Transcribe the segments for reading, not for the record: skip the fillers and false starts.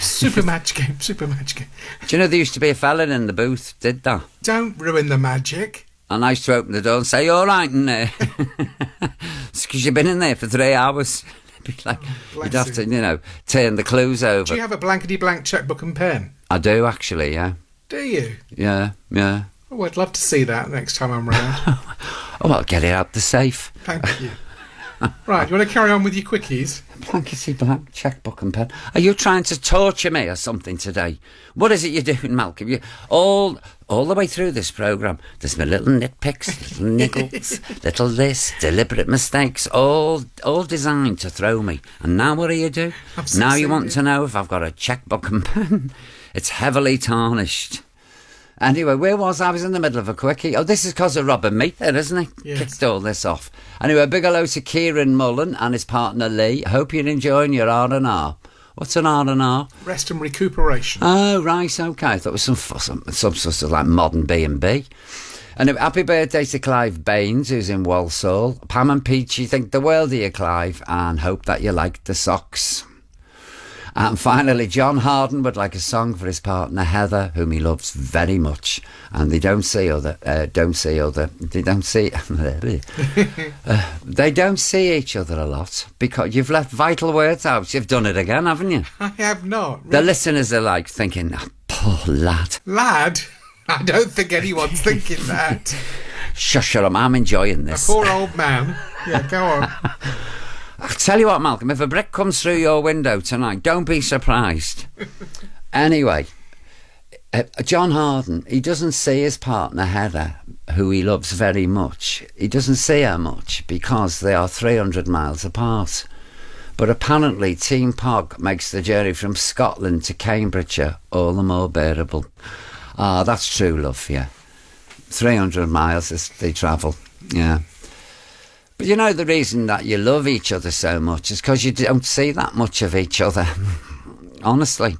Super match game. Do you know there used to be a fella in the booth, did that? Don't ruin the magic. And I used to open the door and say, "You all right in there?" It's because you've been in there for 3 hours. It'd be like, you'd have to, turn the clues over. Do you have a blankety-blank checkbook and pen? I do, actually, yeah. Do you? Yeah. Oh, I'd love to see that next time I'm round. Oh, I'll get it out the safe. Thank you. Right, you want to carry on with your quickies? Blankety-blank checkbook and pen. Are you trying to torture me or something today? What is it you're doing, Malcolm? You all the way through this programme, there's my little nitpicks, little niggles, little this, deliberate mistakes, all designed to throw me. And now what do? Now you want to know if I've got a checkbook and pen? It's heavily tarnished. Anyway, where was I? I was in the middle of a quickie. Oh, this is because of Robin Meath, isn't it? Yes. Kicked all this off. Anyway, a big hello to Kieran Mullen and his partner Lee. Hope you're enjoying your R&R. What's an R&R? Rest and recuperation. Oh, right, OK. I thought it was some sort of like modern B&B. And happy birthday to Clive Baines, who's in Walsall. Pam and Peachy think the world of you, Clive, and hope that you like the socks. And finally, John Harden would like a song for his partner Heather, whom he loves very much. And they don't see each other a lot because you've left vital words out. You've done it again, haven't you? I have not. Really? The listeners are like thinking, oh, poor lad. Lad? I don't think anyone's thinking that. Shush up, I'm enjoying this. A poor old man. Yeah, go on. I'll tell you what, Malcolm, if a brick comes through your window tonight, don't be surprised. Anyway, John Harden, he doesn't see his partner Heather, who he loves very much. He doesn't see her much because they are 300 miles apart. But apparently Team Pog makes the journey from Scotland to Cambridgeshire all the more bearable. Ah, that's true love, yeah. 300 miles as they travel, yeah. But you know the reason that you love each other so much is because you don't see that much of each other. Honestly,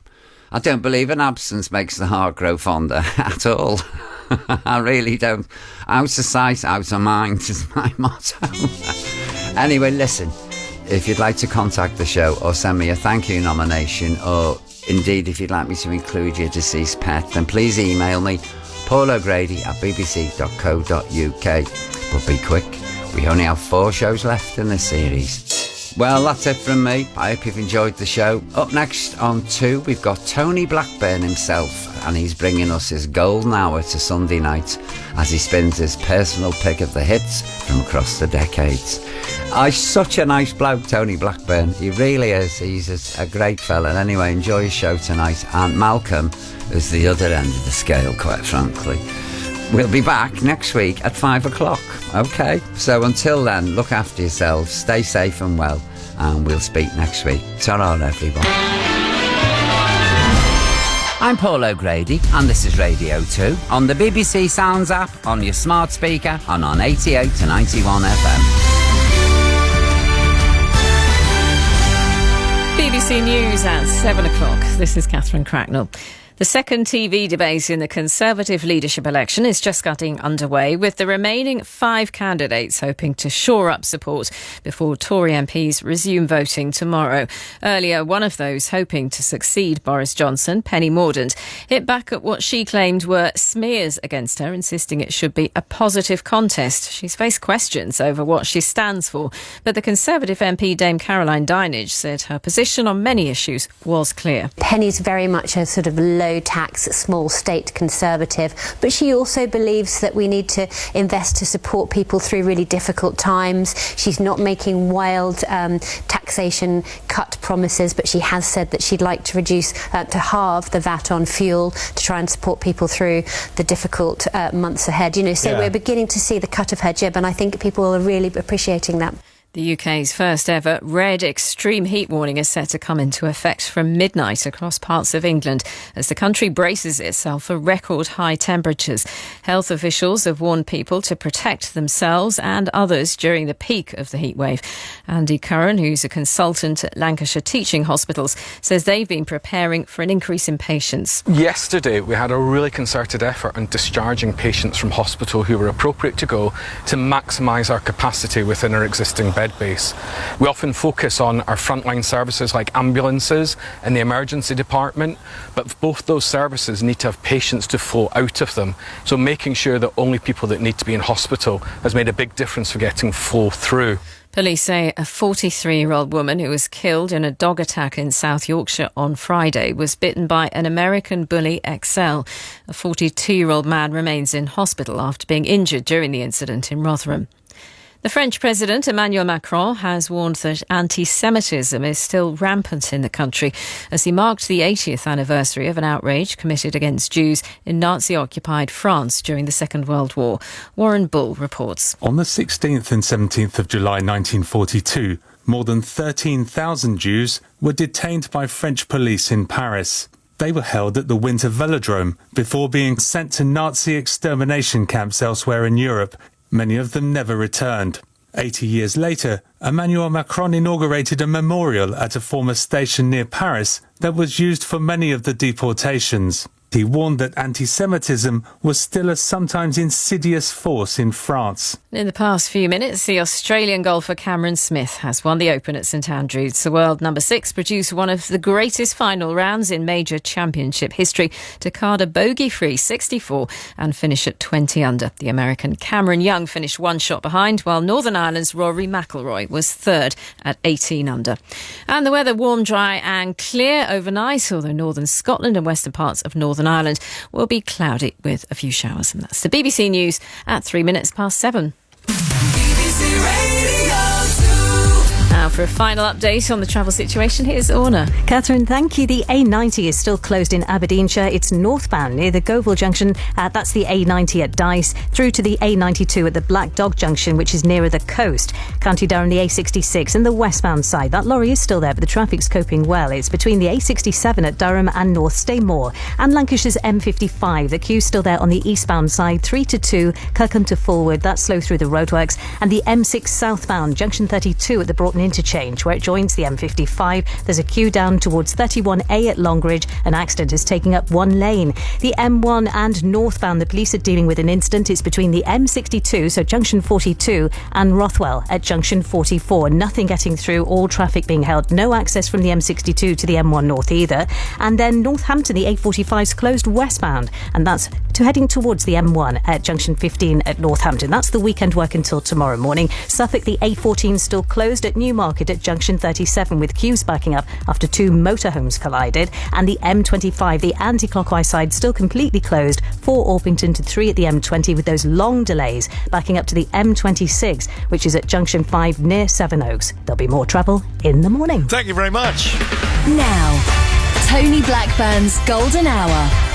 I don't believe an absence makes the heart grow fonder at all. I really don't. Out of sight, out of mind is my motto. Anyway, listen, if you'd like to contact the show or send me a thank you nomination, or indeed if you'd like me to include your deceased pet, then please email me, paulogrady@bbc.co.uk. But be quick. We only have 4 shows left in this series. Well, that's it from me. I hope you've enjoyed the show. Up next on 2, we've got Tony Blackburn himself, and he's bringing us his golden hour to Sunday night as he spins his personal pick of the hits from across the decades. He's such a nice bloke, Tony Blackburn. He really is. He's a great fella. And anyway, enjoy his show tonight. And Malcolm is the other end of the scale, quite frankly. We'll be back next week at 5 o'clock. OK, so until then, look after yourselves, stay safe and well, and we'll speak next week. Ta-ra, everyone. I'm Paul O'Grady, and this is Radio 2 on the BBC Sounds app, on your smart speaker, and on 88 to 91 FM. BBC News at 7 o'clock. This is Catherine Cracknell. The second TV debate in the Conservative leadership election is just getting underway, with the remaining 5 candidates hoping to shore up support before Tory MPs resume voting tomorrow. Earlier, one of those hoping to succeed Boris Johnson, Penny Mordaunt, hit back at what she claimed were smears against her, insisting it should be a positive contest. She's faced questions over what she stands for, but the Conservative MP Dame Caroline Dinenage said her position on many issues was clear. Penny's very much a sort of low-tax, small state Conservative, but she also believes that we need to invest to support people through really difficult times. She's not making wild taxation cut promises, but she has said that she'd like to reduce, to halve the VAT on fuel to try and support people through the difficult months ahead. So we're beginning to see the cut of her jib, and I think people are really appreciating that. The UK's first ever red extreme heat warning is set to come into effect from midnight across parts of England as the country braces itself for record high temperatures. Health officials have warned people to protect themselves and others during the peak of the heatwave. Andy Curran, who's a consultant at Lancashire Teaching Hospitals, says they've been preparing for an increase in patients. Yesterday we had a really concerted effort on discharging patients from hospital who were appropriate to go to maximise our capacity within our existing beds. Red base. We often focus on our frontline services like ambulances and the emergency department, but both those services need to have patients to flow out of them. So making sure that only people that need to be in hospital has made a big difference for getting flow through. Police say a 43-year-old woman who was killed in a dog attack in South Yorkshire on Friday was bitten by an American bully XL. A 42-year-old man remains in hospital after being injured during the incident in Rotherham. The French President Emmanuel Macron has warned that anti-Semitism is still rampant in the country as he marked the 80th anniversary of an outrage committed against Jews in Nazi-occupied France during the Second World War. Warren Bull reports. On the 16th and 17th of July 1942, more than 13,000 Jews were detained by French police in Paris. They were held at the Winter Velodrome before being sent to Nazi extermination camps elsewhere in Europe. Many of them never returned. 80 years later, Emmanuel Macron inaugurated a memorial at a former station near Paris that was used for many of the deportations. He warned that anti-Semitism was still a sometimes insidious force in France. In the past few minutes, the Australian golfer Cameron Smith has won the Open at St Andrews. The world number 6 produced one of the greatest final rounds in major championship history to card a bogey-free 64 and finish at 20 under. The American Cameron Young finished one shot behind, while Northern Ireland's Rory McIlroy was third at 18 under. And the weather warm, dry and clear overnight, although northern Scotland and western parts of Northern Ireland will be cloudy with a few showers. And that's the BBC News at 7:03. BBC Radio 2. Now for a final update on the travel situation, here's Orna. Catherine, thank you. The A90 is still closed in Aberdeenshire. It's northbound near the Goval Junction. That's the A90 at Dice, through to the A92 at the Black Dog Junction, which is nearer the coast. County Durham, the A66 and the westbound side. That lorry is still there, but the traffic's coping well. It's between the A67 at Durham and North Staymore. And Lancashire's M55. The queue's still there on the eastbound side, 3 to 2, Kirkham to Fulwood. That's slow through the roadworks. And the M6 southbound, Junction 32 at the Broughton Interchange, where it joins the M55. There's a queue down towards 31A at Longridge. An accident is taking up one lane. The M1 and northbound, the police are dealing with an incident. It's between the M62, so Junction 42, and Rothwell at Junction 44. Nothing getting through, all traffic being held. No access from the M62 to the M1 North either. And then Northampton, the A45 is closed westbound, and that's heading towards the M1 at Junction 15 at Northampton. That's the weekend work until tomorrow morning. Suffolk, the A14 still closed at Newmarket at Junction 37 with queues backing up after 2 motorhomes collided. And the M25, the anti-clockwise side, still completely closed. 4 Orpington to 3 at the M20 with those long delays backing up to the M26, which is at Junction 5 near Sevenoaks. There'll be more travel in the morning. Thank you very much. Now, Tony Blackburn's Golden Hour.